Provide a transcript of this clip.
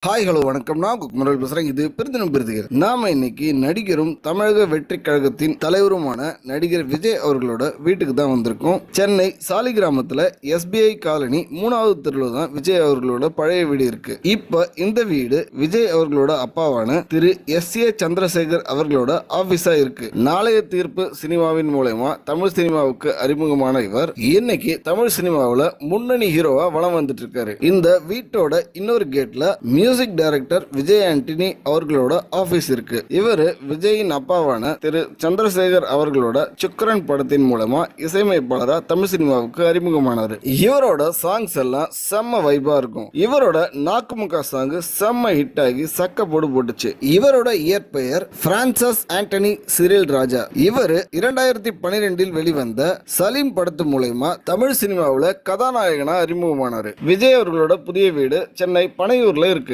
Hi hello வணக்கம். நான் குக்மரல் பேசுறேன். இது பெருந்தினம் பெருதுகள். நாம இன்னைக்கு நடிகரும் தமிழக வெற்றி கழகத்தின் தலைவருமான நடிகர் விஜய் அவர்களோட வீட்டுக்கு தான் வந்திருக்கோம். சென்னை சாலிகிராமத்துல SBI காலனி 3வது தெருவில் தான் விஜய் அவர்களோட பழைய வீடு இருக்கு. இப்ப இந்த வீடு விஜய் அவர்களோட அப்பாவான திரு SA சந்திரசேகர் அவர்களோட ஆபீஸா இருக்கு. நாளைய தீர்ப்பு சினிமாவின் மூலமா தமிழ் சினிமாவுக்கு அறிமுகமான இவர் இன்னைக்கு தமிழ் சினிமாவில் முன்னணி ஹீரோவா வலம் வந்துட்டு இருக்காரு. இந்த வீட்டோட இன்னொரு கேட்ல மியூசிக் டைரக்டர் விஜய் ஆண்டனி அவர்களோட ஆபீஸ் இருக்கு. இவரு விஜயின் அப்பாவான திரு சந்திரசேகர் அவர்களோட சுக்கரன் படத்தின் மூலமா இசையமைப்பாளரா தமிழ் சினிமாவுக்கு அறிமுகமானாரு. இவரோட சாங்ஸ் எல்லாம் செம்ம வைபா இருக்கும். இவரோட நாக்குமுக்கா சாங் செம்ம ஹிட் ஆகி சக்க போட்டுச்சு. இவரோட இயற்பெயர் பிரான்சஸ் ஆண்டனி சிரில் ராஜா. இவரு 2012 வெளிவந்த சலீம் படத்து மூலமா தமிழ் சினிமாவில் கதாநாயகனா அறிமுகமானாரு. விஜய் அவர்களோட புதிய வீடு சென்னை பனையூர்ல இருக்கு.